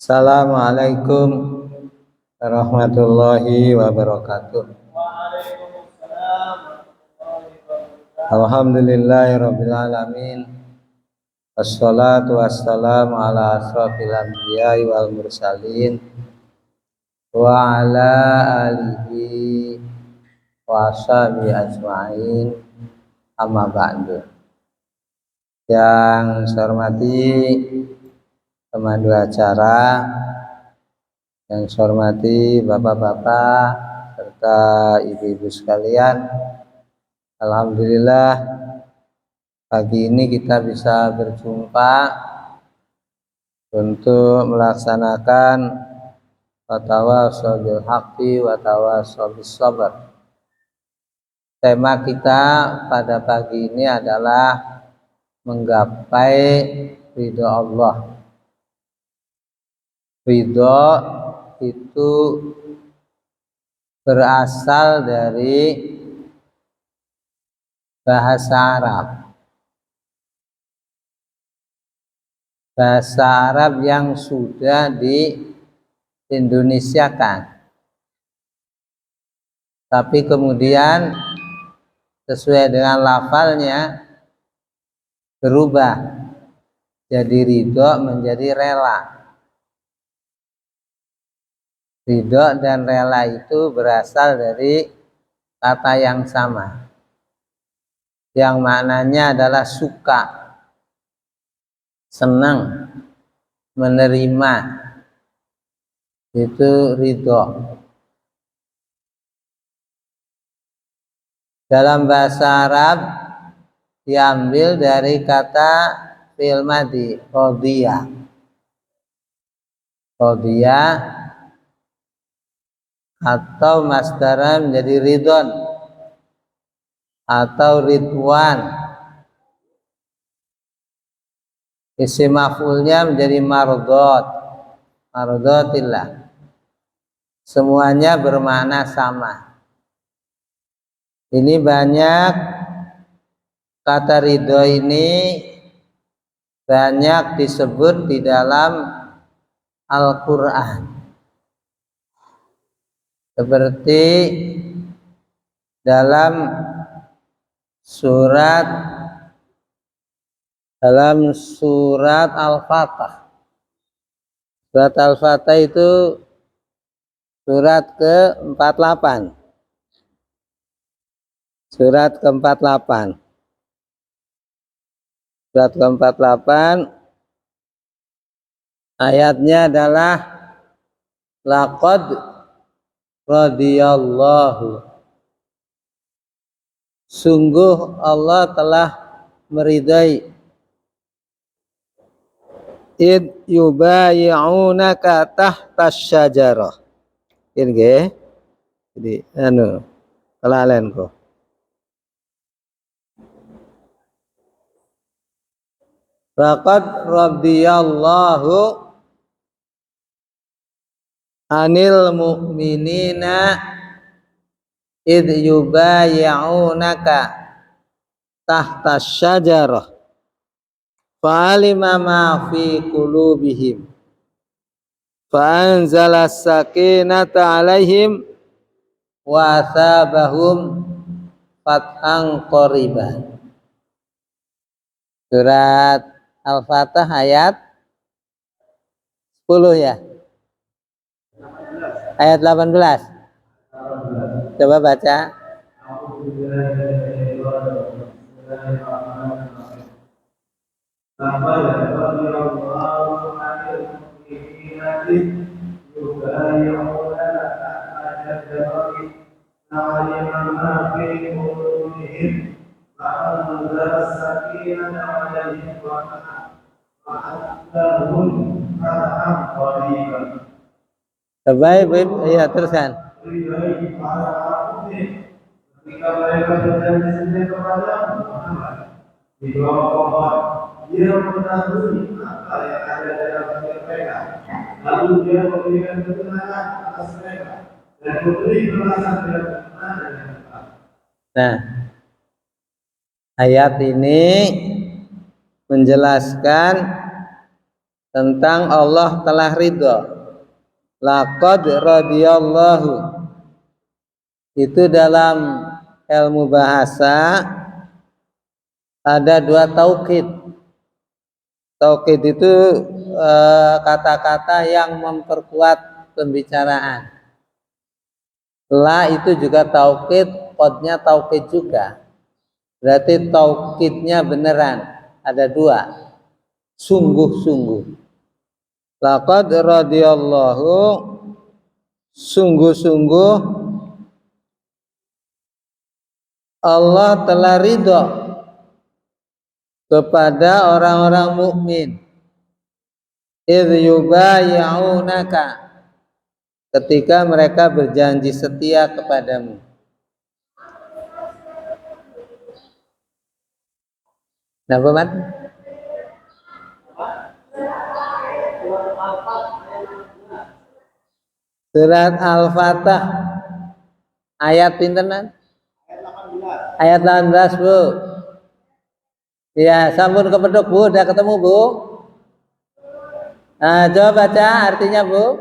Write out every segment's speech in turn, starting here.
Assalamualaikum warahmatullahi wabarakatuh. Alhamdulillahirabbil alamin. Wassalatu wassalamu ala asrofil anbiya'i wal mursalin wa ala alihi wa ashabihi ajma'in, amma ba'du. Yang saya hormati pemandu acara, yang saya hormati bapak-bapak serta ibu-ibu sekalian, alhamdulillah pagi ini kita bisa berjumpa untuk melaksanakan watawasau bil haqqi watawasau bis sabr. Tema kita pada pagi ini adalah menggapai ridho Allah. Ridho itu berasal dari bahasa Arab. Bahasa Arab yang sudah di-Indonesiakan. Tapi kemudian sesuai dengan lafalnya berubah jadi ridho menjadi rela. Ridho dan rela itu berasal dari kata yang sama, yang maknanya adalah suka, senang, menerima. Itu ridho. Dalam bahasa Arab diambil dari kata fi'il madhi, radiya. Radiya atau masdaran menjadi ridon atau ridwan. Isim maf'ulnya menjadi mardot, mardotillah. Semuanya bermakna sama. Ini banyak kata ridho ini banyak disebut di dalam Al-Quran. Seperti dalam surat Al-Fatah. Surat Al-Fatah itu surat ke-48. Surat ke-48. Surat ke-48 ayatnya adalah laqad radhiyallahu. Sungguh Allah telah meridai id yubayi'unaka tahtas syajarah. Ini nggih. Jadi kelalen kok. Laqad radhiyallahu anil mu'minina id yubayi'unaka tahtas syajarah fa'alima ma fi qulubihim fa'anzala sakinata alaihim wa asabahum fathan qariban. Surat Al-Fatah ayat 10 ya. Ayat 18. Coba baca. Baik, ya teruskan. Ketika mereka berjanji kepada Muhammad di bawah pohon, dia mengetahui apa yang ada dalam hati mereka. Lalu dia memberikan ketenangan atas mereka dan memberi balasan dengan benar dan yang tepat. Nah, ayat ini menjelaskan tentang Allah telah ridho. Laqad radhiyallahu, itu dalam ilmu bahasa ada dua taukid. Taukid itu kata-kata yang memperkuat pembicaraan. La itu juga taukid, qadnya taukid juga. Berarti taukidnya beneran. Ada dua. Sungguh-sungguh. Laqad radhiyallahu, sungguh-sungguh Allah telah ridho kepada orang-orang mukmin. Idh yubayi'unaka, ketika mereka berjanji setia kepadamu. Kenapa, Mat? Surat Al-Fatah ayat pintenan? Ayat 18, Bu. Ya, sampun kepeduk, Bu. Udah ketemu, Bu? Nah, coba baca artinya, Bu.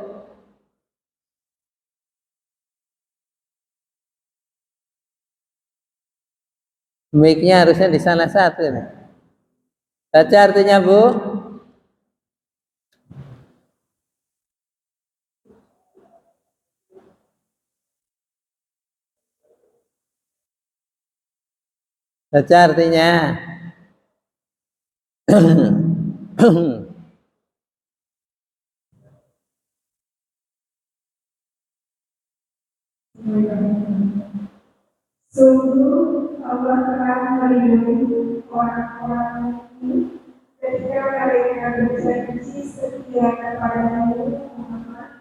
Mic-nya harusnya di sana satu nih. Baca artinya, Bu. Baca artinya. Sungguh Allah telah melindungi orang-orang mukmin ketika mereka berjanji setia kepadamu Muhammad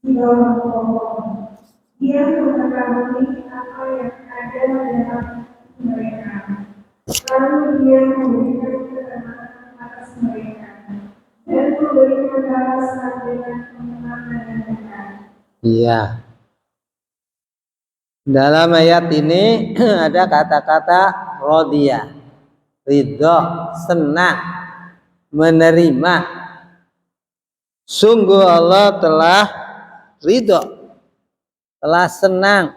di bawah pohon. Dia mengetahui apa yang ada dalam mereka. Lalu dia memberikan ketenangan atas mereka dan memberikan balasan dengan kemenangan yang dekat. Iya. Dalam ayat ini ada kata-kata rodiyah, ridho, senang, menerima. Sungguh Allah telah ridho, telah senang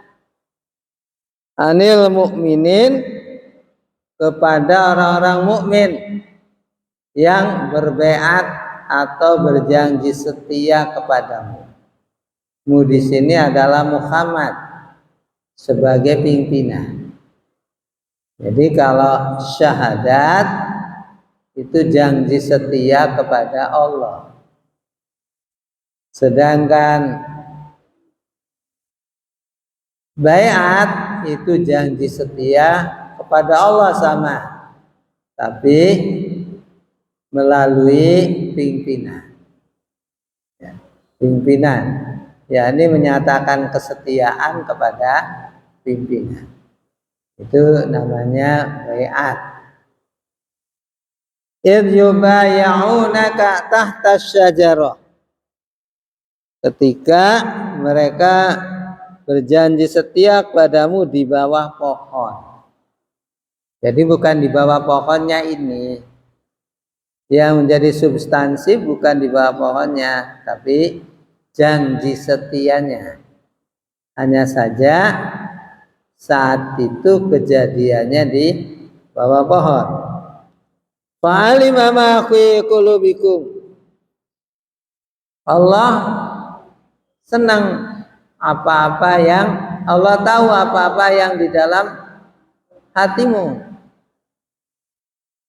anil mukminin, kepada orang-orang mukmin yang berbeat atau berjanji setia kepadamu. Mu di sini adalah Muhammad sebagai pimpinan. Jadi kalau syahadat itu janji setia kepada Allah. Sedangkan baiat itu janji setia kepada Allah sama, tapi melalui pimpinan. Ya, pimpinan, ya ini menyatakan kesetiaan kepada pimpinan. Itu namanya baiat. Idh yubayi'unaka tahta syajarah, ketika mereka berjanji setia kepadamu di bawah pohon. Jadi bukan di bawah pohonnya ini. Yang menjadi substansi bukan di bawah pohonnya, tapi janji setianya. Hanya saja saat itu kejadiannya di bawah pohon. Fa'alima ma fi qulubikum. Allah senang apa-apa yang Allah tahu, apa-apa yang di dalam hatimu.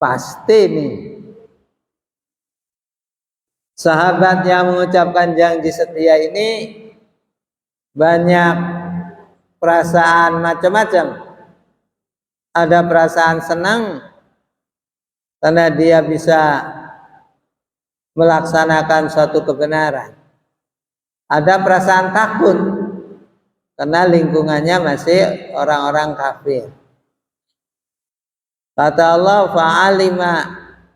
Pasti nih sahabat yang mengucapkan janji setia ini banyak perasaan macam-macam. Ada perasaan senang karena dia bisa melaksanakan suatu kebenaran. Ada perasaan takut karena lingkungannya masih orang-orang kafir. Kata Allah, fa'alima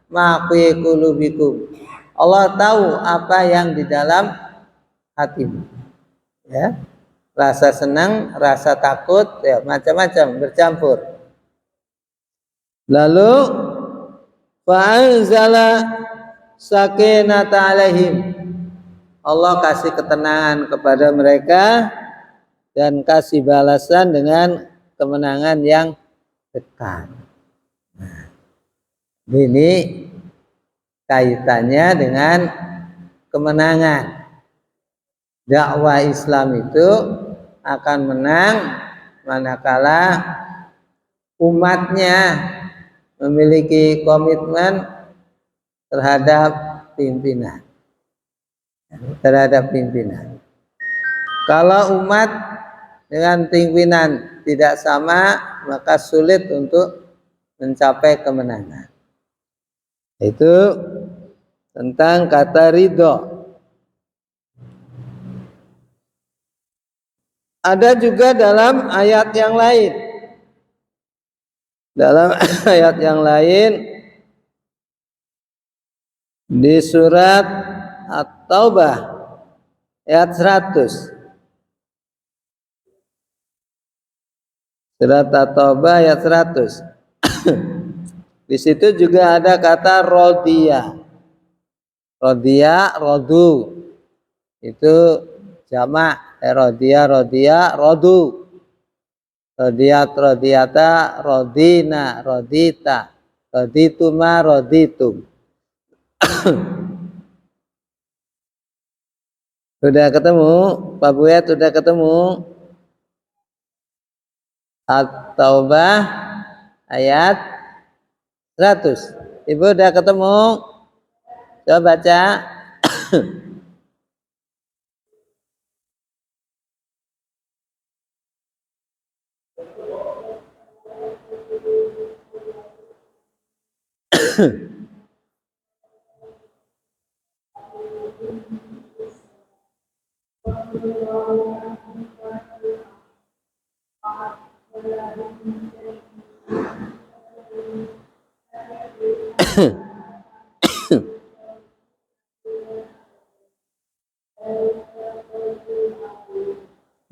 ma fi qulubikum. Allah tahu apa yang di dalam hatimu. Ya. Rasa senang, rasa takut, ya macam-macam bercampur. Lalu fa'anzala sakinata alaihim. Allah kasih ketenangan kepada mereka dan kasih balasan dengan kemenangan yang dekat. Ini kaitannya dengan kemenangan. Dakwah Islam itu akan menang manakala umatnya memiliki komitmen terhadap pimpinan. Kalau umat dengan pimpinan tidak sama, maka sulit untuk mencapai kemenangan. Itu tentang kata ridho. Ada juga dalam ayat yang lain. Dalam ayat yang lain di surat At-Taubah ayat 100. Surat At-Taubah ayat 100. Di situ juga ada kata rodiyah. Rodiyah, rodu. Itu jamak. Rodiyah, rodu. Rodiyat, rodiyata, rodina, rodita. Rodituma, roditum. Sudah ketemu? Pak Buya sudah ketemu? At-Taubah ayat 100. Ibu udah ketemu? Coba baca.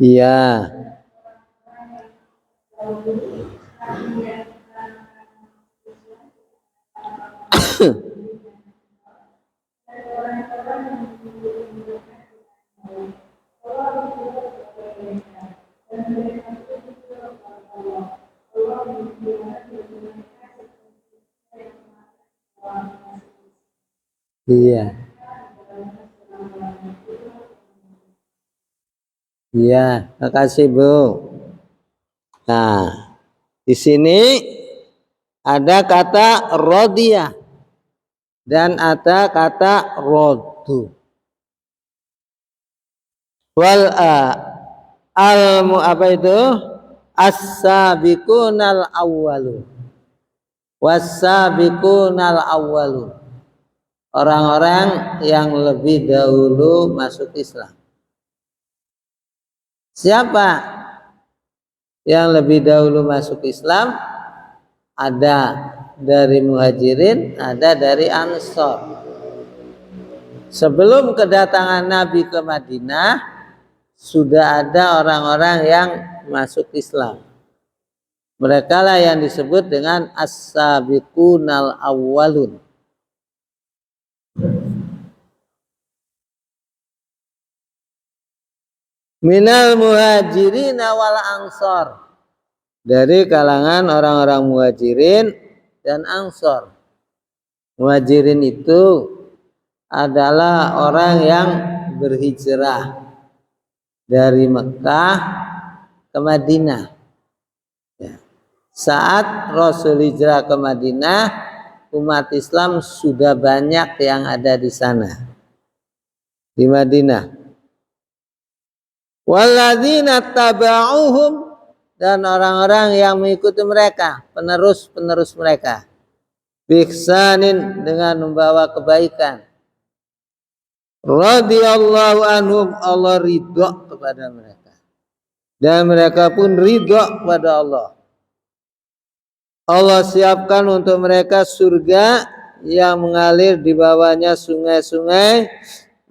Iya. Iya. Iya, makasih Bu. Nah, di sini ada kata rodiyah dan ada kata rodu. Wal almu apa itu? As-sabiqunal awwalu. Was-sabiqunal awwalu. Orang-orang yang lebih dahulu masuk Islam. Siapa yang lebih dahulu masuk Islam? Ada dari Muhajirin, ada dari Ansor. Sebelum kedatangan Nabi ke Madinah, sudah ada orang-orang yang masuk Islam. Mereka lah yang disebut dengan as-sabiqunal awwalun. Minal muhajirin wal ansor, dari kalangan orang-orang muhajirin dan ansor. Muhajirin itu adalah orang yang berhijrah dari Mekah ke Madinah. Ya. Saat Rasul hijrah ke Madinah, umat Islam sudah banyak yang ada di sana, di Madinah. Walladzina taba'uhum, dan orang-orang yang mengikuti mereka, penerus-penerus mereka, bihsanin, dengan membawa kebaikan. Radhiyallahu anhum, Allah ridho kepada mereka dan mereka pun ridho kepada Allah. Allah siapkan untuk mereka surga yang mengalir di bawahnya sungai-sungai.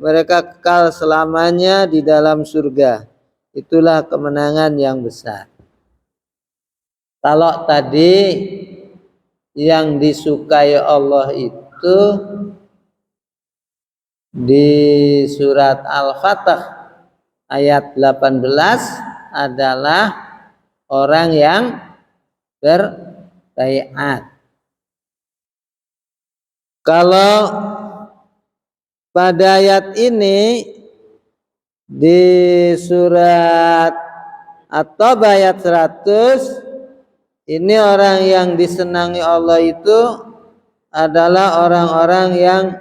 Mereka kekal selamanya di dalam surga. Itulah kemenangan yang besar. Kalau tadi yang disukai Allah itu di surat Al-Fatah ayat 18 adalah orang yang berbaiat. Kalau pada ayat ini di surat At-Taubah ayat 100, ini orang yang disenangi Allah itu adalah orang-orang yang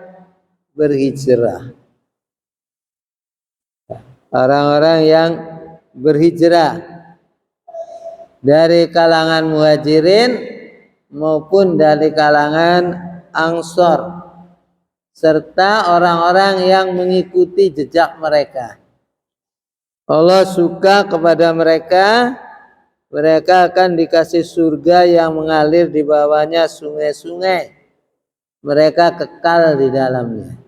berhijrah. Orang-orang yang berhijrah dari kalangan muhajirin maupun dari kalangan ansor, serta orang-orang yang mengikuti jejak mereka. Allah suka kepada mereka. Mereka akan dikasih surga yang mengalir di bawahnya sungai-sungai. Mereka kekal di dalamnya.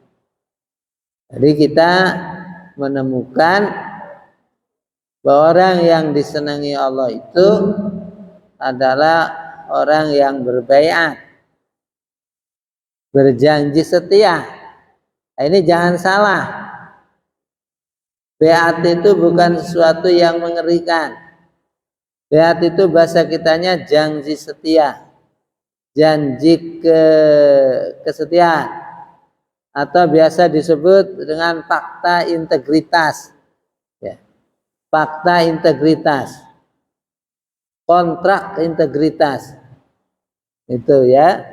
Jadi kita menemukan bahwa orang yang disenangi Allah itu adalah orang yang berbaiat, berjanji setia. Nah, ini jangan salah. Baiat itu bukan sesuatu yang mengerikan. Baiat itu bahasa kitanya janji setia, janji kesetiaan, atau biasa disebut dengan fakta integritas. Ya. Fakta integritas, kontrak integritas, itu ya.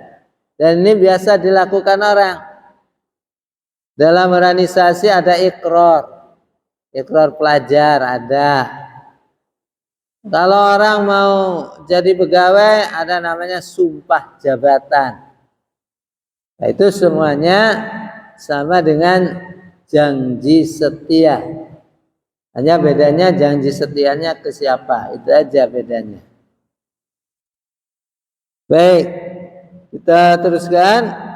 Dan ini biasa dilakukan orang. Dalam organisasi ada ikrar pelajar ada. Kalau orang mau jadi pegawai ada namanya sumpah jabatan. Nah, itu semuanya sama dengan janji setia. Hanya bedanya janji setianya ke siapa, itu aja bedanya. Baik, kita teruskan.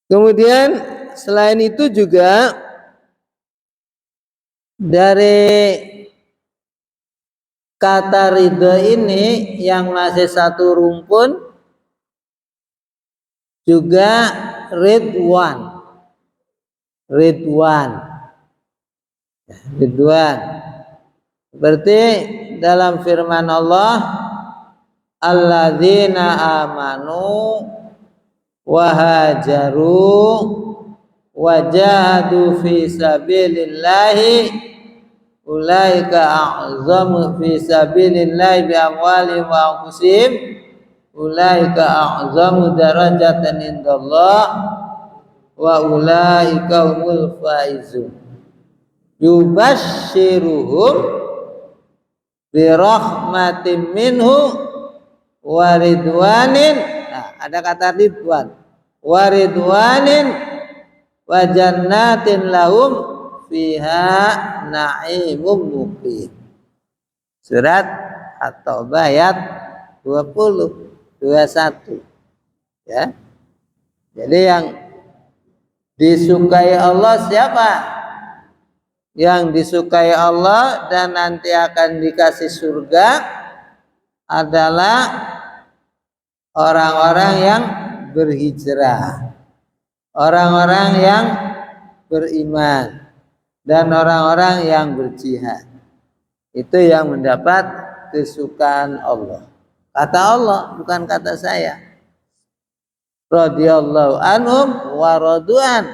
Kemudian selain itu juga dari kata ridho ini yang masih satu rumpun juga ridwan. Berarti dalam firman Allah, alladzina amanu wa hajaru wa jahadu fi sabilillahi ulaika a'zamu fi sabilillahi bi amwalihim wa anfusihim ulaika a'zamu darajatan indallah wa ulaika humul faizun yubashshiruhum bi rahmatin minhu wa ridwanin. Nah, ada kata ridwan, wa ridwanin wa jannatin lahum fiha na'imum muqim. Surat At-Taubah ayat 21. Ya. Jadi yang disukai Allah siapa? Yang disukai Allah dan nanti akan dikasih surga adalah orang-orang yang berhijrah, orang-orang yang beriman, dan orang-orang yang berjihad. Itu yang mendapat kesukaan Allah. Kata Allah, bukan kata saya. Radhiyallahu anhum wa radu'an.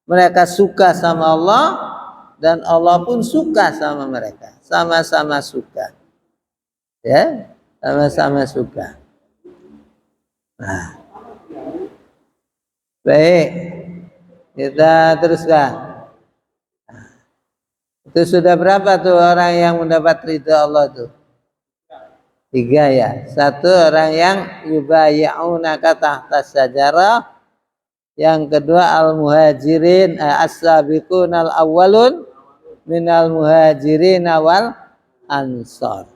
Mereka suka sama Allah dan Allah pun suka sama mereka. Sama-sama suka. Ya, sama-sama suka. Nah, baik, kita teruskan. Nah, itu sudah berapa tuh orang yang mendapat ridha Allah tuh? 3 ya. 1 orang yang yubayyi'unaka tahtas syajarah. Yang kedua al-muhajirin as-sabiqun al-awwalun minal muhajirin wal ansor.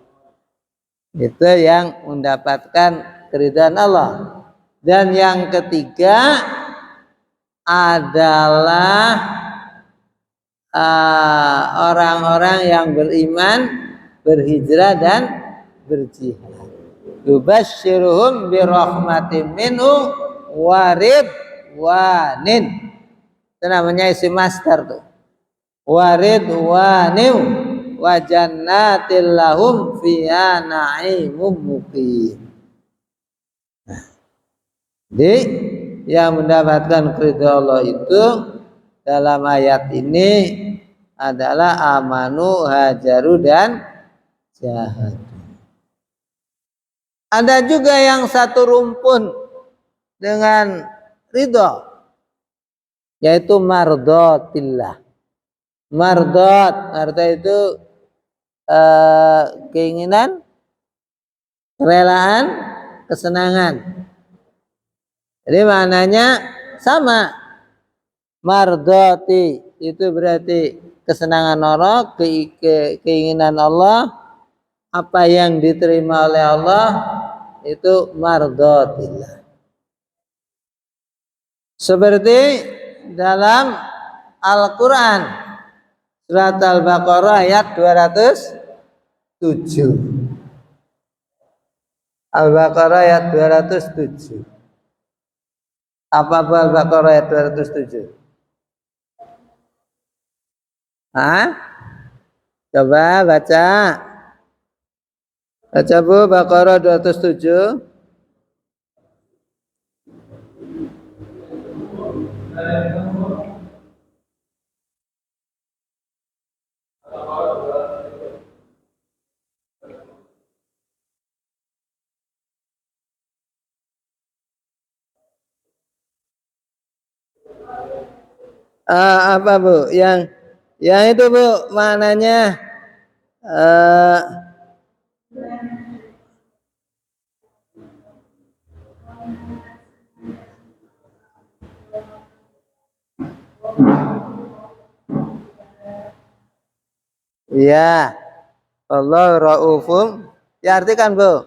Itu yang mendapatkan keridhaan Allah. Dan yang ketiga adalah orang-orang yang beriman, berhijrah dan berjihad. Yubasyyiruhum birahmatin minhu wa ridwanin. Itu namanya isim masdar tuh. Wa ridwanin wa jannatil lahum fiha na'imun muqim. Jadi yang mendapatkan keridhaan Allah itu dalam ayat ini adalah amanu, hajaru, dan jahadu. Ada juga yang satu rumpun dengan ridho, yaitu mardotillah. Mardot artinya itu keinginan, kerelaan, kesenangan. Jadi maknanya sama. Mardoti itu berarti kesenangan Allah, keinginan Allah, apa yang diterima oleh Allah itu mardotillah. Seperti dalam Al-Quran surat Al-Baqarah ayat 207. Al-Baqarah ayat 207. Apa Al-Baqarah ayat 207? Coba baca. Baca Bu, Baqarah 207. Apa Bu? Yang itu Bu, maknanya ya, Allah raufum. Diartikan Bu.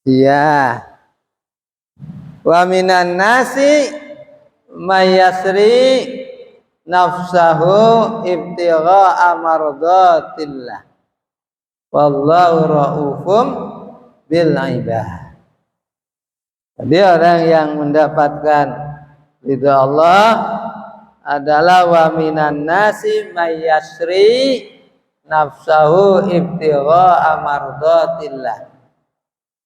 Iya. Wa minan nasi mayasri nafsahu ibtigha'a mardatillah. Wallahu raufum bil ibad. Jadi orang yang mendapatkan ridha Allah adalah wa minan nasi mayasri nafsahu ibtigha'a mardatillah.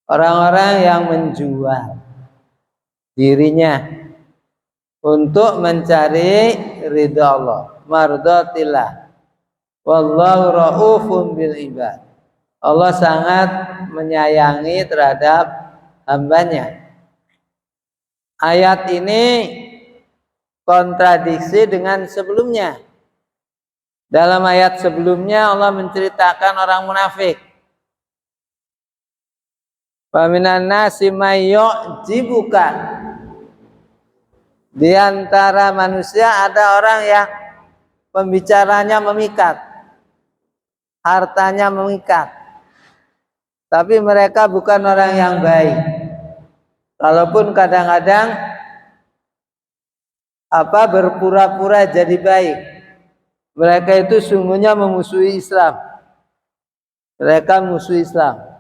Orang-orang yang menjual dirinya untuk mencari ridha Allah, mardatillah. Wallahu raufun bil ibad. Allah sangat menyayangi terhadap hambanya. Ayat ini kontradiksi dengan sebelumnya. Dalam ayat sebelumnya Allah menceritakan orang munafik. Wa minan nasi may yu'jibuka. Di antara manusia ada orang yang pembicaranya memikat, hartanya memikat, tapi mereka bukan orang yang baik. Kalaupun kadang-kadang berpura-pura jadi baik, mereka itu sungguhnya memusuhi Islam. Mereka musuh Islam.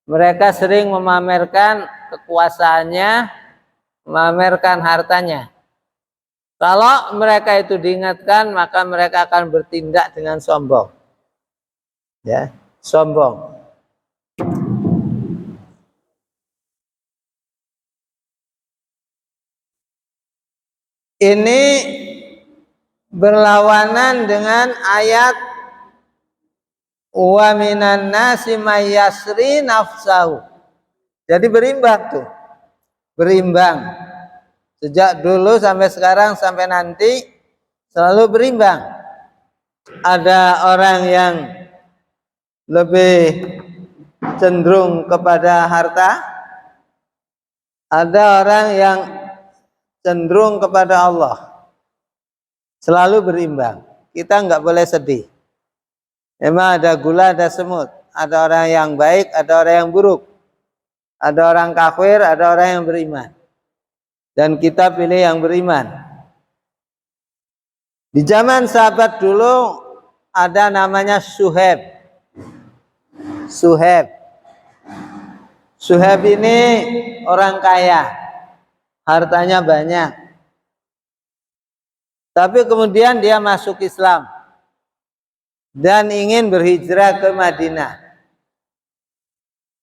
Mereka sering memamerkan kekuasaannya, memamerkan hartanya. Kalau mereka itu diingatkan, maka mereka akan bertindak dengan sombong. Ya, sombong. Ini berlawanan dengan ayat wa minan nasi may yasri nafsahu. Jadi berimbang tuh. Berimbang. Sejak dulu sampai sekarang sampai nanti selalu berimbang. Ada orang yang lebih cenderung kepada harta. Ada orang yang cenderung kepada Allah. Selalu berimbang. Kita nggak boleh sedih. Memang ada gula, ada semut. Ada orang yang baik, ada orang yang buruk. Ada orang kafir, ada orang yang beriman. Dan kita pilih yang beriman. Di zaman sahabat dulu ada namanya Suhaib. Suhaib. Suhaib ini orang kaya, hartanya banyak. Tapi kemudian dia masuk Islam dan ingin berhijrah ke Madinah.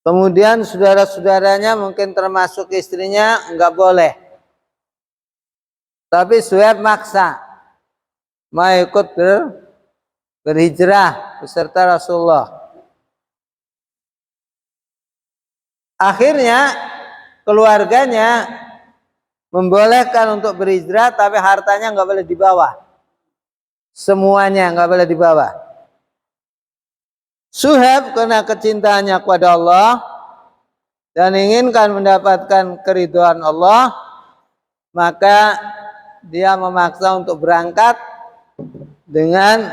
Kemudian saudara-saudaranya mungkin termasuk istrinya enggak boleh. Tapi Suhaib maksa mau ikut berhijrah beserta Rasulullah. Akhirnya keluarganya membolehkan untuk berhijrah, tapi hartanya nggak boleh dibawa. Semuanya nggak boleh dibawa. Suhaib karena kecintaannya kepada Allah dan inginkan mendapatkan keridhaan Allah, maka dia memaksa untuk berangkat dengan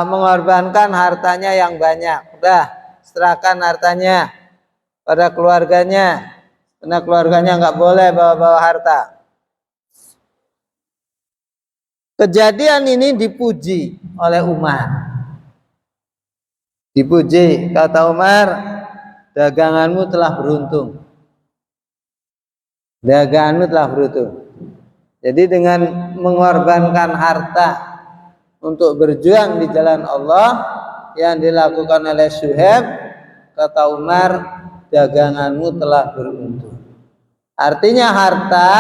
mengorbankan hartanya yang banyak. Udah, serahkan hartanya pada keluarganya, karena keluarganya nggak boleh bawa-bawa harta. Kejadian ini dipuji oleh Umar. Dipuji, kata Umar, daganganmu telah beruntung. Daganganmu telah beruntung. Jadi dengan mengorbankan harta untuk berjuang di jalan Allah yang dilakukan oleh Suhaib, kata Umar, daganganmu telah beruntung. Artinya harta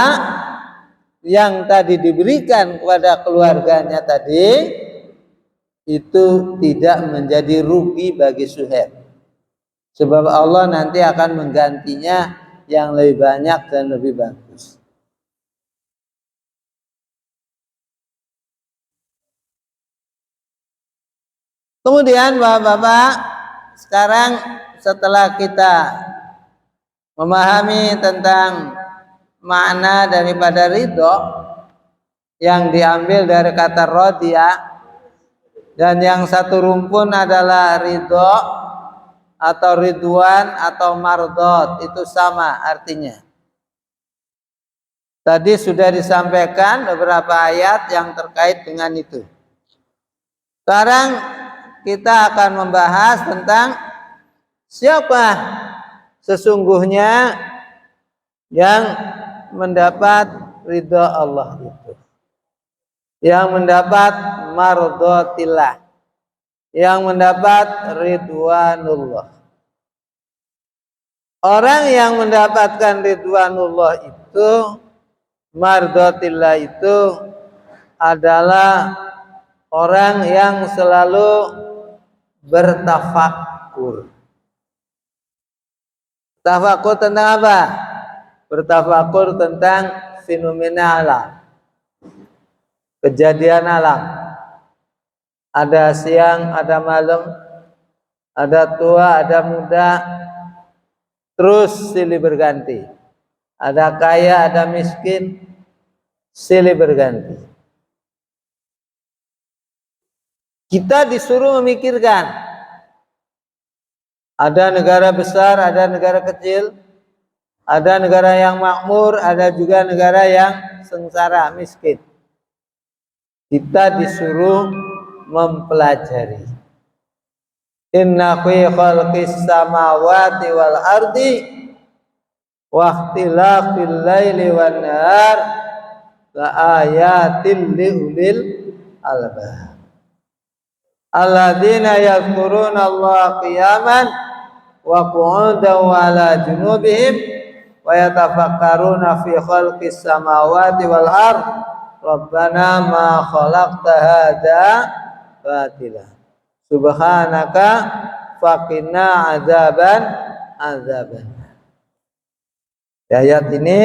yang tadi diberikan kepada keluarganya tadi itu tidak menjadi rugi bagi Suhaib. Sebab Allah nanti akan menggantinya yang lebih banyak dan lebih bagus. Kemudian Bapak-bapak, sekarang setelah kita memahami tentang makna daripada ridho yang diambil dari kata radhiya, dan yang satu rumpun adalah ridho atau ridwan atau mardot, itu sama artinya. Tadi sudah disampaikan beberapa ayat yang terkait dengan itu. Sekarang kita akan membahas tentang siapa sesungguhnya yang mendapat ridho Allah itu, yang mendapat mardotillah, yang mendapat ridwanullah. Orang yang mendapatkan ridwanullah itu, mardotillah itu adalah orang yang selalu bertafakur. Tafakur tentang apa? Bertafakur tentang fenomena alam, kejadian alam. Ada siang, ada malam, ada tua, ada muda, terus silih berganti. Ada kaya, ada miskin, silih berganti. Kita disuruh memikirkan. Ada negara besar, ada negara kecil, ada negara yang makmur, ada juga negara yang sengsara, miskin. Kita disuruh mempelajari. Inna fi khalqis samawati wal ardi wa ikhtilafil laili wan nahar la ayatin liulil albab. Alladzina yadhkuruna Allah qiyaman wa qu'udan wa ala junubihim wa yatafakkaruna fi khalqis samawati wal ard. Rabbana ma khalaqta hadza batila. Subhanaka faqina azaban. Ayat ini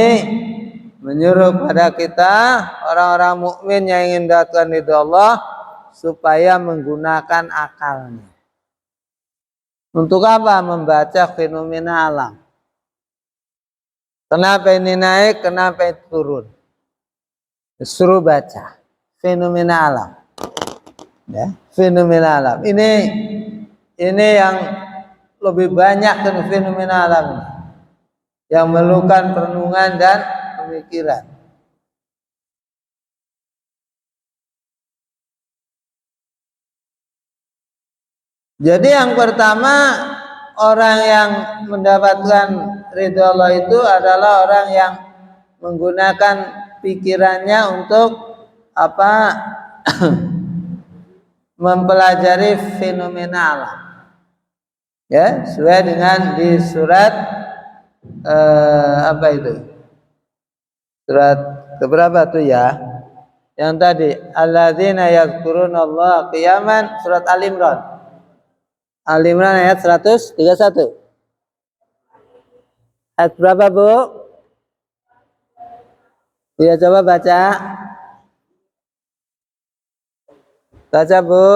menyuruh pada kita orang-orang mukmin yang ingin mendapatkan ridho Allah supaya menggunakan akalnya. Untuk apa? Membaca fenomena alam. Kenapa ini naik, kenapa itu turun? Suruh baca fenomena alam. Ya, fenomena alam. Ini yang lebih banyak dari fenomena alam ini, yang memerlukan perenungan dan pemikiran. Jadi yang pertama, orang yang mendapatkan ridho Allah itu adalah orang yang menggunakan pikirannya untuk apa? Mempelajari fenomena alam. Ya, sesuai dengan di surat apa itu? Surat keberapa tuh ya? Yang tadi, alladzina yadhkurunallaha qiyaman, surat Al-Imran. Al-Imran ayat 131. Ayat berapa, Bu? Ya, coba baca. Baca, Bu.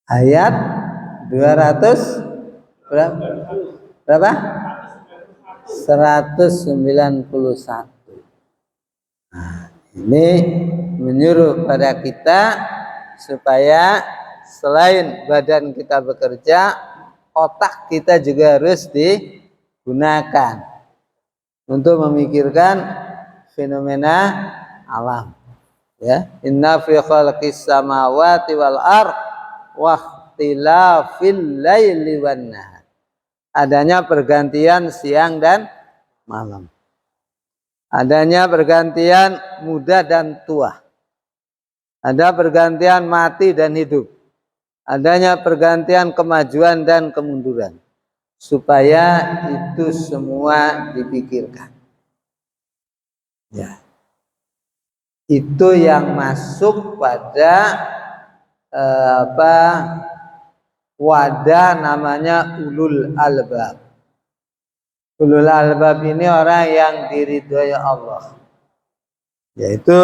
Ayat 200 berapa? Berapa? 191. Nah, ini menyuruh pada kita supaya selain badan kita bekerja, otak kita juga harus digunakan untuk memikirkan fenomena alam. Ya, inna fi khalqis samawati wal ard wa ikhtilafil laili wan nahar. Adanya pergantian siang dan malam. Adanya pergantian muda dan tua. Ada pergantian mati dan hidup. Adanya pergantian kemajuan dan kemunduran. Supaya itu semua dipikirkan. Ya. Itu yang masuk pada wadah namanya ulul albab. Ulul albab ini orang yang diridhoi Allah, yaitu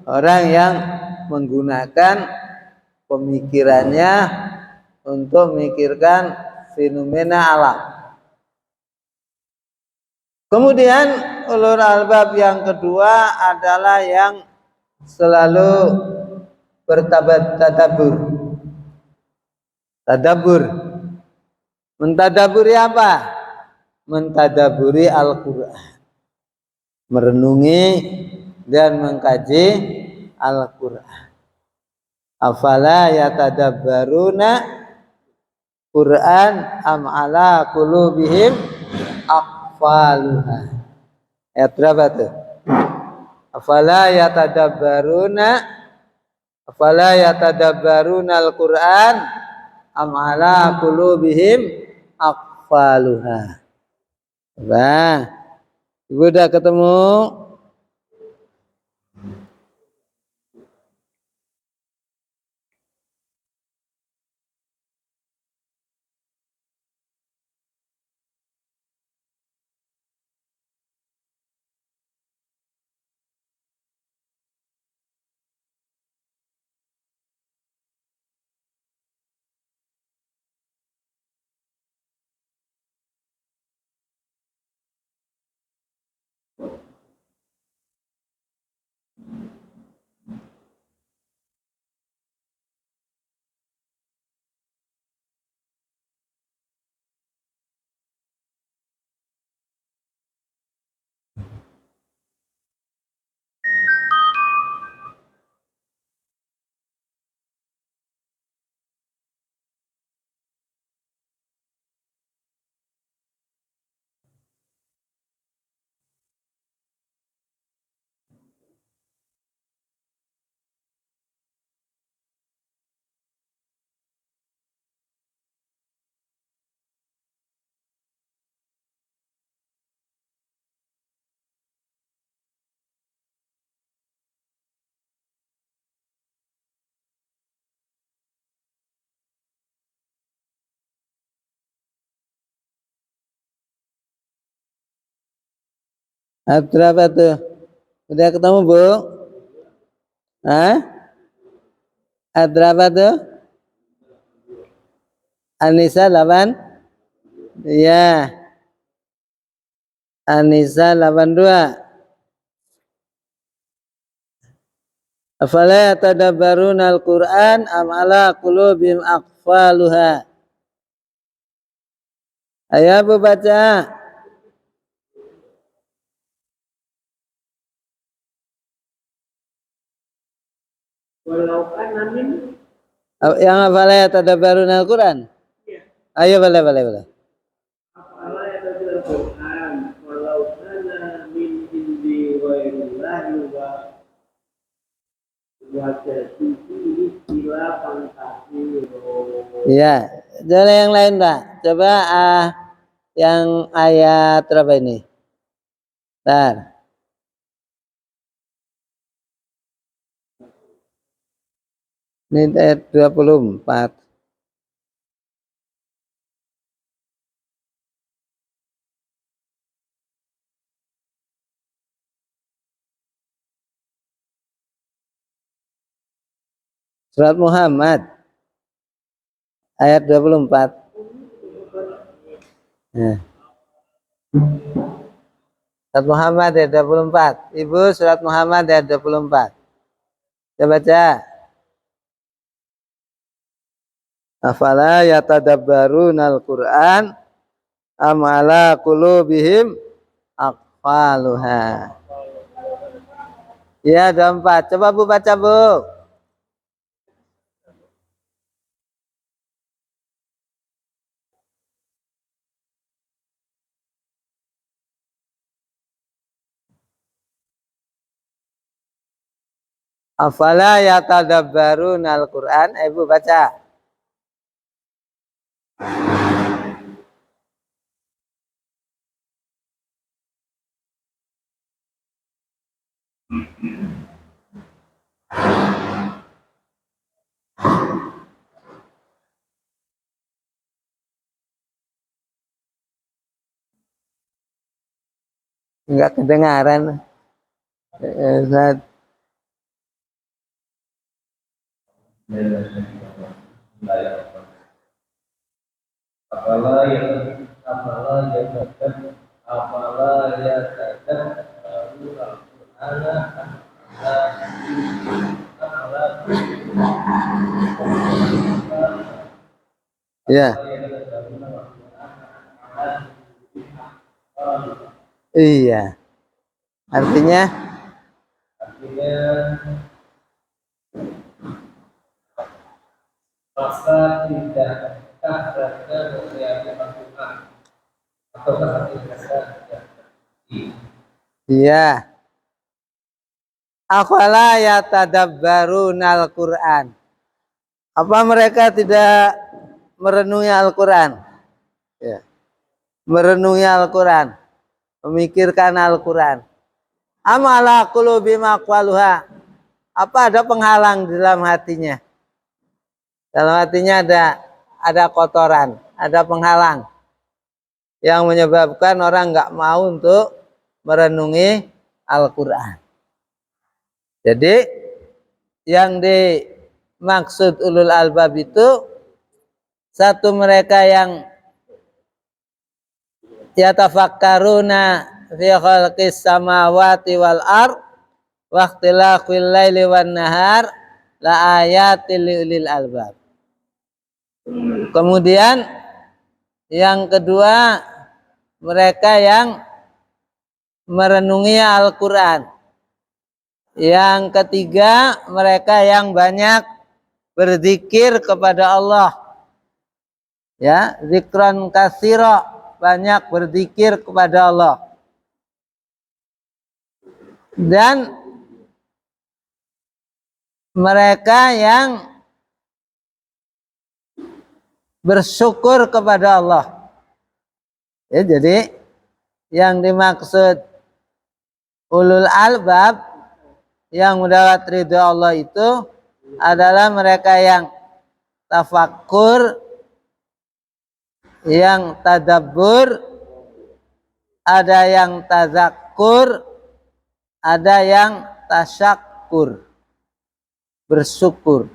orang yang menggunakan pemikirannya untuk memikirkan fenomena alam. Kemudian ulul albab yang kedua adalah yang selalu bertadabbur. Tadabbur. Mentadaburi apa? Mentadaburi Al-Quran. Merenungi dan mengkaji Al-Quran. Afala yatadabbaruna Quran am ala qulubihim aqfaluha. Ayat berapa tuh? Afala yatadabbaruna Al-Quran am ala qulubihim aqfaluha. Nah, Ibu udah ketemu? Berapa tuh? Udah ketemu, Bu? Hah? Berapa tuh? Anissa 8? Iya. Anissa 82. Afala yatadabbaruna al-Qur'an am ala qulubim aqfaluha. Ayo Bu baca. Walau kan amin. Yang afala yatadabbaruna al-Qur'an. Ayo boleh. Apa yang ada dalam Quran? Walau kana min indi ghairillah wa tasihi ila fantasi. Iya, jalan yang lain, Pak. Coba yang ayat berapa ini? Bentar. Ini ayat 24. Surat Muhammad ayat 24. Nah. Surat Muhammad ayat 24. Ibu, surat Muhammad ayat 24. Coba baca. Afala yatadabbarunal Qur'an am ala qulubihim aqfaluha. Ya, 24. Coba Bu baca, Bu. Afala yatadabbarunal Qur'an. Ibu baca. Enggak kedengaran. Ustaz. Apala yatadabbaruna Ya. Iya. Artinya maka tidak ada kemuliaan Tuhan atau tidak. iya. Afala yatadabbarunal Qur'an. Apa mereka tidak merenungi Al-Qur'an? Ya. Merenungi Al-Qur'an, memikirkan Al-Qur'an. Amala qulubim aqwaluha. Apa ada penghalang di dalam hatinya? Dalam hatinya ada kotoran, ada penghalang yang menyebabkan orang nggak mau untuk merenungi Al-Qur'an. Jadi yang dimaksud ulul albab itu satu mereka yang yatafakkaruna fi khalqis samawati wal ard wa ikhtilafil laili wan nahar la ayatil lil albab. Kemudian yang kedua mereka yang merenungi Al-Qur'an. Yang ketiga mereka yang banyak berzikir kepada Allah. Ya, zikran katsira, banyak berzikir kepada Allah. Dan mereka yang bersyukur kepada Allah. Ya, jadi yang dimaksud ulul albab yang mendapat ridho Allah itu adalah mereka yang tafakkur, yang tadabbur, ada yang syakur, ada yang tasyakur, bersyukur.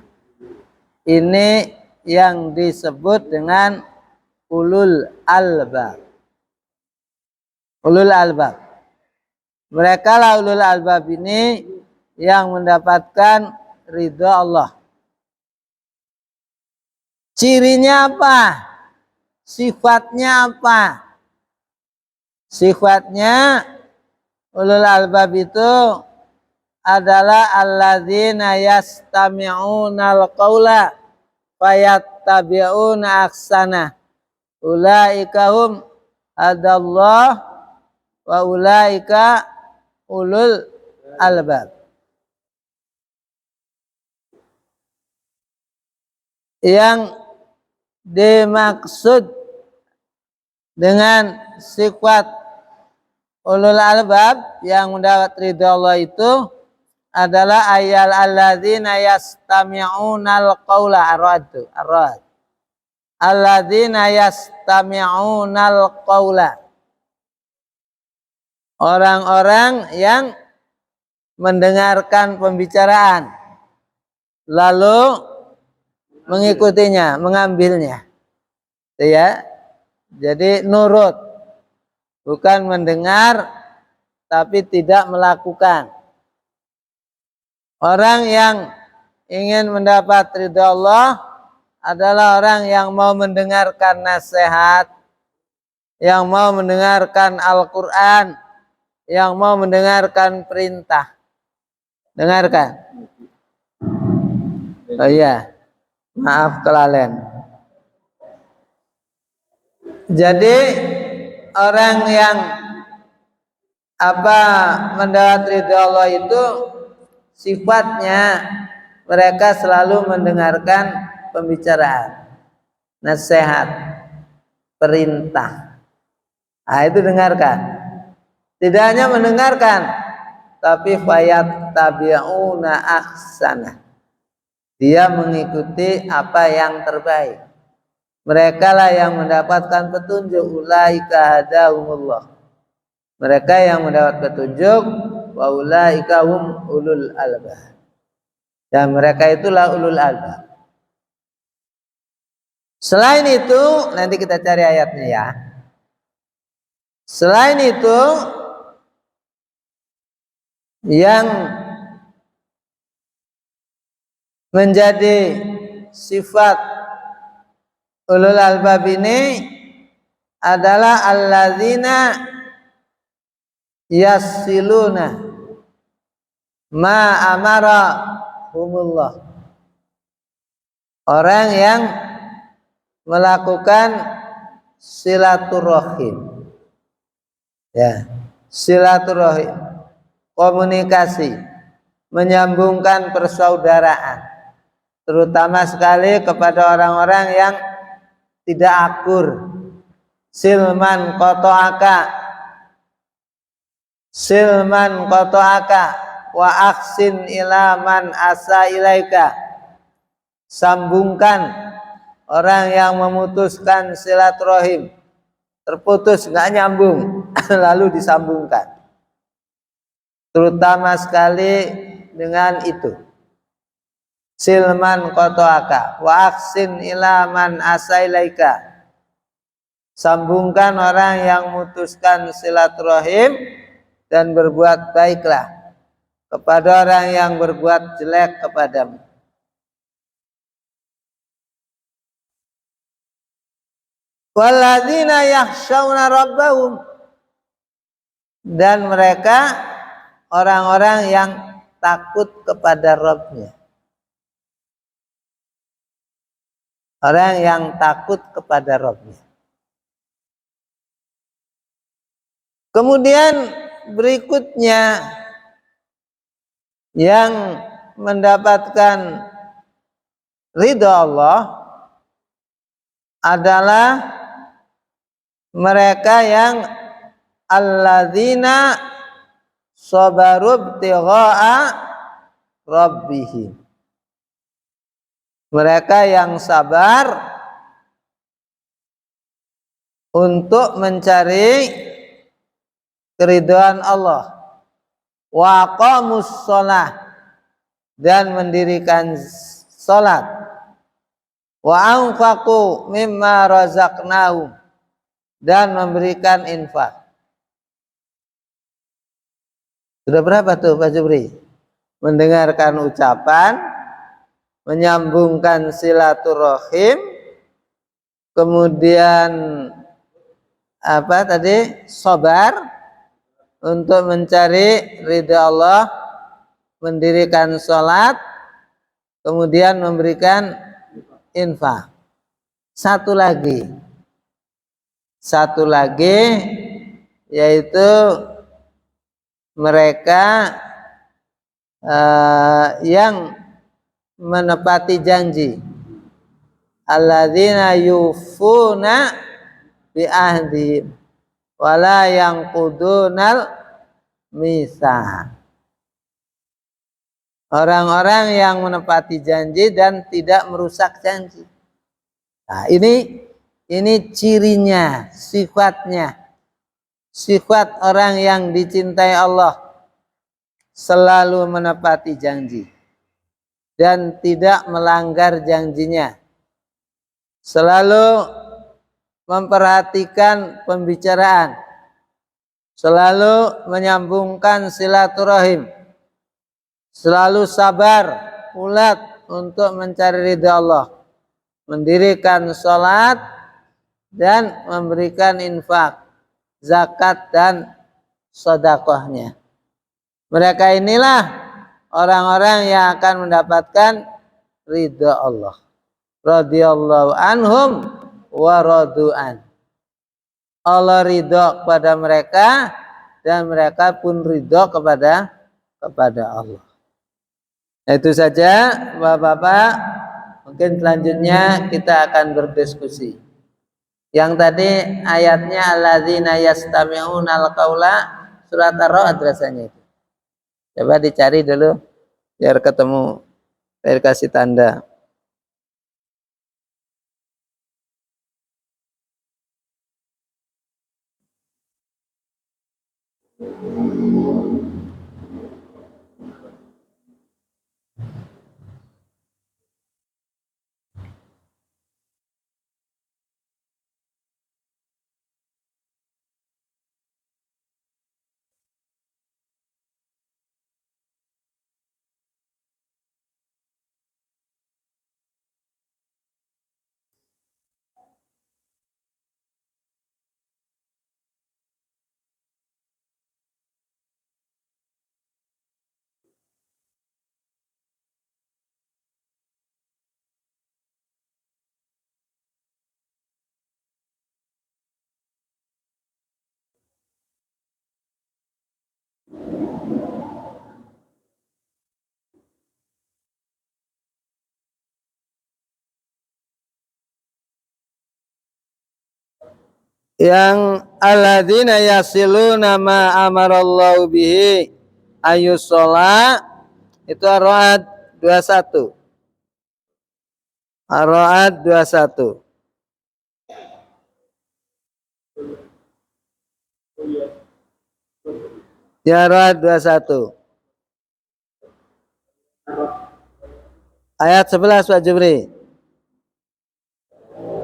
Ini yang disebut dengan ulul albab. Ulul albab. Mereka lah ulul albab ini yang mendapatkan ridha Allah. Cirinya apa? Sifatnya apa? Sifatnya ulul albab itu adalah alladzina yastami'unal qaula fayattabi'una ahsana. Ulaika hum hadallah wa ulaika ulul albab. Yang dimaksud dengan sifat ulul albab yang mendapat ridha Allah itu adalah ayal alladzina yastami'unal qaula arad. Alladzina yastami'unal qaula. Orang-orang yang mendengarkan pembicaraan lalu mengikutinya, mengambilnya. Ya. Jadi nurut. Bukan mendengar tapi tidak melakukan. Orang yang ingin mendapat ridha Allah adalah orang yang mau mendengarkan nasihat, yang mau mendengarkan Al-Quran, yang mau mendengarkan perintah. Dengarkan. Oh iya, maaf kelalen. Jadi orang yang mendapat ridha Allah itu sifatnya mereka selalu mendengarkan pembicaraan, nasihat, perintah. Nah, itu dengarkan. Tidak hanya mendengarkan, tapi fayattabi'una ahsana. Dia mengikuti apa yang terbaik. Mereka lah yang mendapatkan petunjuk. Ulaika hadahumullah. Mereka yang mendapat petunjuk. Wa ulaika hum ulul albab. Dan mereka itulah ulul albab. Selain itu, nanti kita cari ayatnya ya. Selain itu, yang menjadi sifat ulul albab ini adalah alladzina yasiluna ma amara humullah. Orang yang melakukan silaturahim. Ya, silaturahim, komunikasi, menyambungkan persaudaraan, terutama sekali kepada orang-orang yang tidak akur. Silman qata'aka wa aksin ila man asa ilaika. Sambungkan orang yang memutuskan silaturahim, terputus nggak nyambung lalu disambungkan, terutama sekali dengan itu. Silman qata'aka wa aksin ila man asa ilaika. Sambungkan orang yang memutuskan silaturahim dan berbuat baiklah kepada orang yang berbuat jelek kepadamu. Walladzina yakhshawna rabbahum. Dan mereka orang-orang yang takut kepada Rabbnya. Orang yang takut kepada Rabbnya. Kemudian berikutnya yang mendapatkan ridha Allah adalah mereka yang alladzina sabaru ibtigha'a rabbihim. Mereka yang sabar untuk mencari keridhaan Allah. Wa aqamus shalah, dan mendirikan salat. Wa anfaqu mimma razaqnahum, dan memberikan infak. Sudah berapa tuh Pak Jubri? Mendengarkan ucapan, menyambungkan silaturahim, kemudian apa tadi? Sabar untuk mencari ridha Allah, mendirikan sholat, kemudian memberikan infak. Satu lagi yaitu mereka yang menepati janji. Alladzina yufuna bi ahdihim wala yanqudunal mitsaq. Orang-orang yang menepati janji dan tidak merusak janji. Nah, ini cirinya, sifatnya. Sifat orang yang dicintai Allah selalu menepati janji dan tidak melanggar janjinya. Selalu memperhatikan pembicaraan, selalu menyambungkan silaturahim, selalu sabar, ulat untuk mencari ridha Allah, mendirikan sholat dan memberikan infak, zakat dan sedekahnya. Mereka inilah orang-orang yang akan mendapatkan ridha Allah. Radhiyallahu anhum wa radu'an. Allah ridha kepada mereka dan mereka pun ridha kepada Allah. Itu saja Bapak-bapak. Mungkin selanjutnya kita akan berdiskusi. Yang tadi ayatnya alladzina yastami'unal qaula, surat Ar-Ra'd rasanya itu. Coba dicari dulu biar ketemu. Saya kasih tanda. Yang alladzina yasiluna ma amarallahu bihi ayyushola, itu Ar-Ra'd 21. Ar-Ra'd 21. Ya, Ar-Ra'd 21. Ayat 11 Pak Jubri.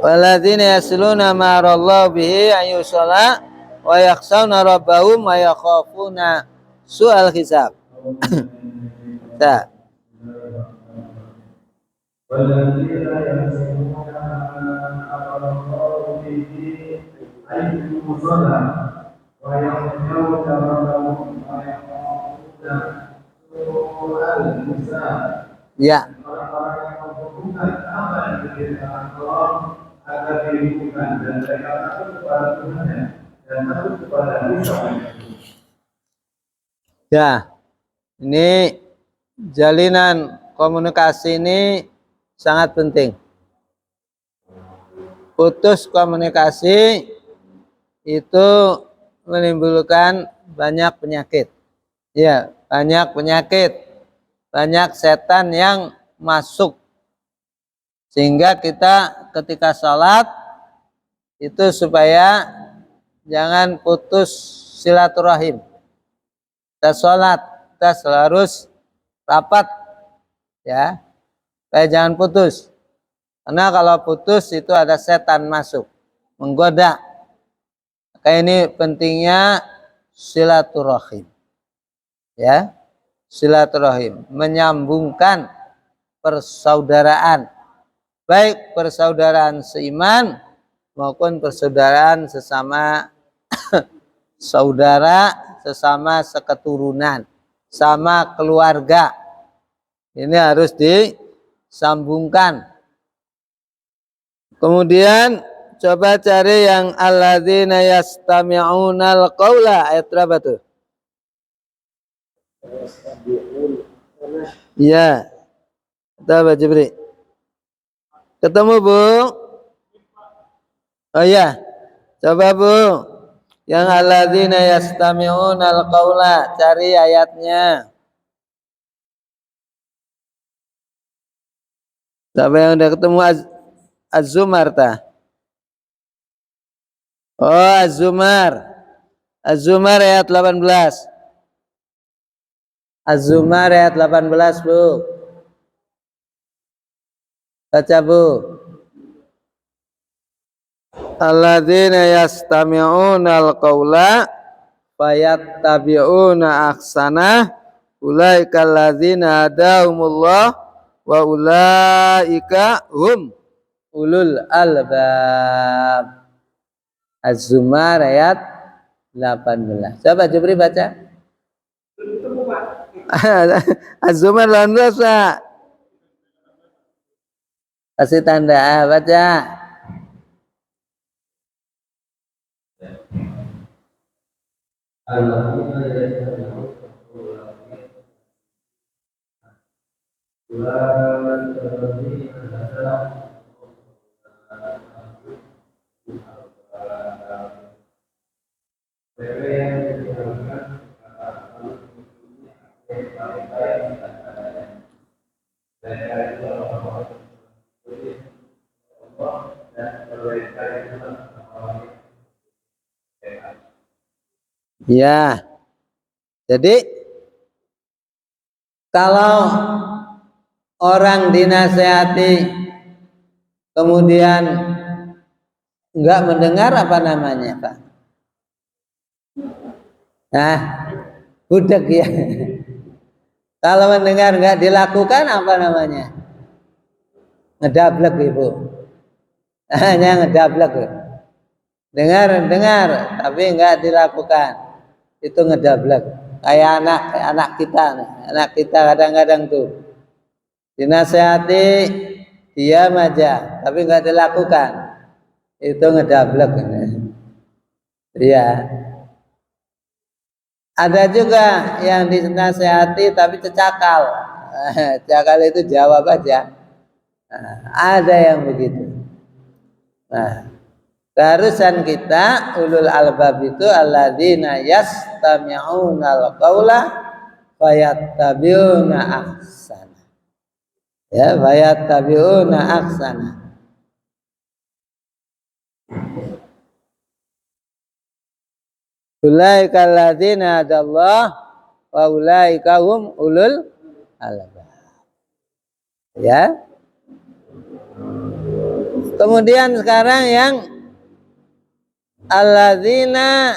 Walladzina yasluna ma amarallahu bihi ayyushola wa yakhshawna rabbahum wa yakhafuna su'al hisab. Nah. والذين يمسكون أمر الله به أن يصلى ويخشون ربهم ويخافون سوء الحساب. Ya. Orang-orang yang membutuhkan apa yang diberikan Allah agar dibutuhkan dan mereka takut kepada Tuhannya dan takut kepada hisab. Ya, ini jalinan komunikasi ini sangat penting. Putus komunikasi itu menimbulkan banyak penyakit. Ya, banyak penyakit. Banyak setan yang masuk. Sehingga kita ketika sholat itu supaya jangan putus silaturahim. Kita sholat, kita harus rapat, ya. Supaya jangan putus. Karena kalau putus itu ada setan masuk, menggoda. Maka ini pentingnya silaturahim. Ya, silaturahim menyambungkan persaudaraan, baik persaudaraan seiman maupun persaudaraan sesama saudara, sesama seketurunan, sama keluarga. Ini harus disambungkan. Kemudian coba cari yang alladzina yastami'unal qaula, ayat berapa tuh? Ya, kita baca beri. Ketemu Bu? Oh ya, coba Bu. Yang alladzina yastami'unal qaula, cari ayatnya. Siapa yang udah ketemu Az-Zumar ta? Oh, Az-Zumar. Az-Zumar ayat 18. Az-Zumar ayat 18, Bu. Baca, Bu. Alladzina yastami'unal qaula fayattabi'una ahsanah ulaika alladzina hadahumullah wa ulaika hum ulul albab. Az-Zumar ayat 18. Coba Jubri baca. Az-Zumar 18, Pak. Kasih tanda, baca. Ya, jadi kalau orang dinasehati kemudian enggak mendengar, apa namanya, Pak? Nah, budak ya. Kalau mendengar enggak dilakukan, apa namanya? Ngedablek, Ibu. Hanya ngedablek. Dengar, tapi enggak dilakukan. Itu ngedablek. Kayak anak kita kadang-kadang tuh dinasehati diam aja, tapi enggak dilakukan. Itu ngedablek. Iya. Ada juga yang dinasehati tapi cekakal. Cekakal itu jawab aja. Nah, ada yang begitu. Nah, keharusan kita ulul albab itu alladzina yastami'unal qaula fayattabi'una ahsana. Ya, fayattabi'una ahsana. Ulaika alladzina hadallah wa ulaika hum ulul albab. Ya. Kemudian sekarang yang alladzina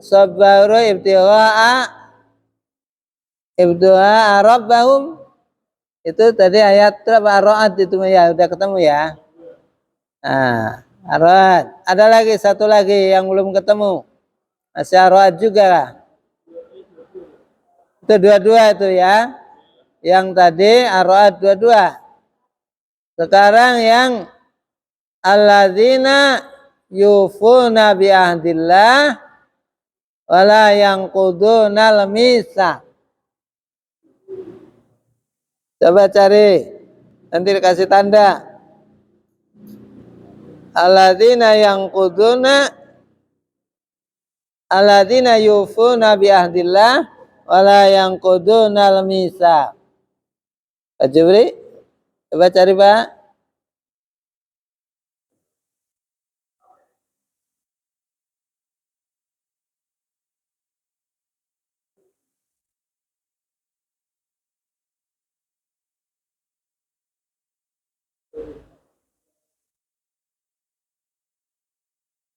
sabaru ibtigaa rabbahum, itu tadi ayat berapa? Ar-Ra'd itu ya, udah ketemu ya. Nah, Ar-Ra'd. Ada lagi satu lagi yang belum ketemu. Masih Ar-Ra'd juga lah. Itu dua-dua itu ya. Yang tadi Ar-Ra'd dua-dua. Sekarang yang alladzina yufuna bi ahdillah wala yanqudunal mitsaq. Coba cari, nanti dikasih tanda. Alladzina yufuna bi ahdillah wala yanqudunal mitsaq. Pak Jubri, coba cari, Pak.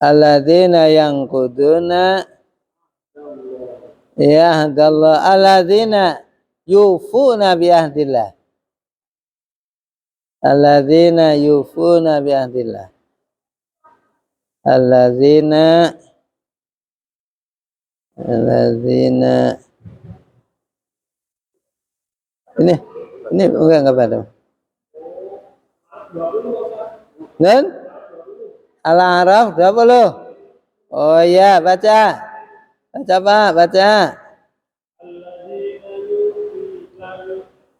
alladzina yanquduna yahdallah alladzina yufuna biahdillah. Alladzina yufuna biahdillah. Alladzina ini enggak pada. Dan Al-A'raf 20. Oh iya, baca. Baca Pak, baca.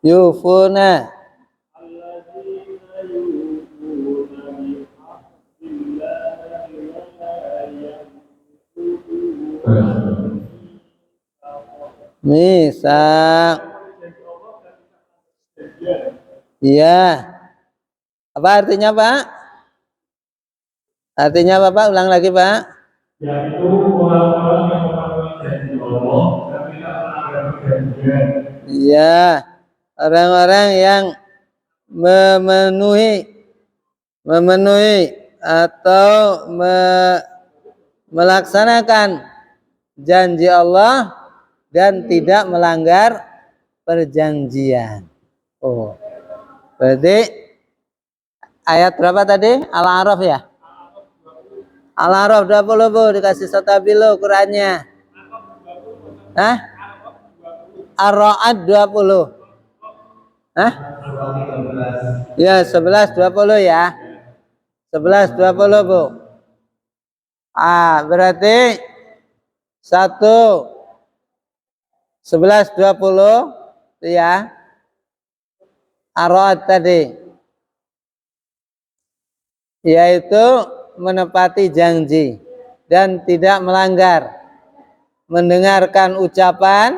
Yufuna. Misak. Iya. Apa artinya Pak? Artinya apa Pak? Ulang lagi Pak. Yaitu orang-orang yang mematuhi janji Allah dan tidak melanggar perjanjian. Iya. Orang-orang yang memenuhi atau melaksanakan janji Allah dan tidak melanggar perjanjian. Oh, berarti ayat berapa tadi? Al-A'raf ya? Al-A'raf 20 Bu, dikasih satabilu Qurannya. Hah? Ar-Ra'd 20. Hah? Ya, 11 20 ya. 11 20 Bu. Berarti 11 20 ya. Ar-Ra'd tadi. Yaitu menepati janji dan tidak melanggar. Mendengarkan ucapan,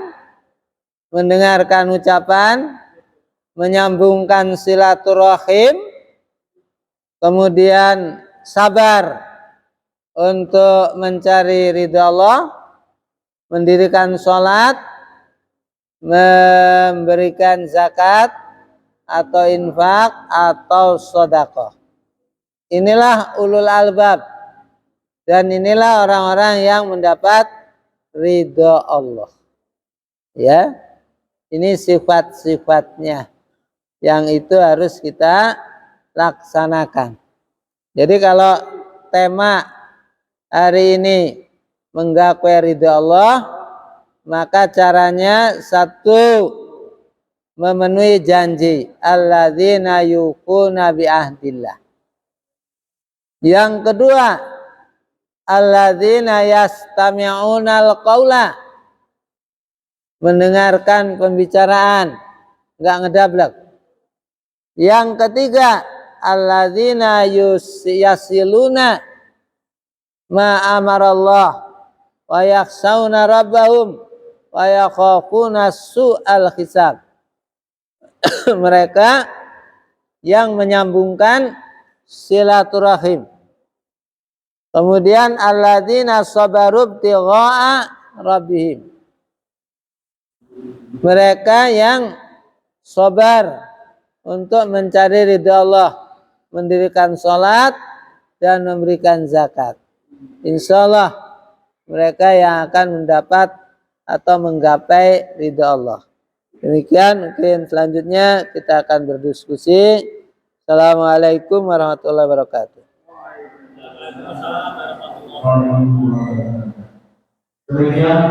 menyambungkan silaturahim, kemudian sabar untuk mencari ridha Allah, mendirikan sholat, memberikan zakat atau infak atau sedekah. Inilah ulul albab dan inilah orang-orang yang mendapat ridha Allah. Ya, ini sifat-sifatnya yang itu harus kita laksanakan. Jadi kalau tema hari ini menggapai ridha Allah, maka caranya satu, memenuhi janji alladzina yufuna bi ahdillah. Yang kedua, alladzina yastami'una al-qaula, mendengarkan pembicaraan, enggak ngedablek. Yang ketiga, alladzina yasiluna ma amarallah wa yakhshawna rabbahum wa yakhafuna su'al hisab. Mereka yang menyambungkan silaturahim. Kemudian alladzina sabaru ibtigha'a rabbihim. Mereka yang sabar untuk mencari ridha Allah, mendirikan sholat dan memberikan zakat. Insya Allah mereka yang akan mendapat atau menggapai ridha Allah. Demikian, mungkin selanjutnya kita akan berdiskusi. Assalamualaikum warahmatullahi wabarakatuh. Demikian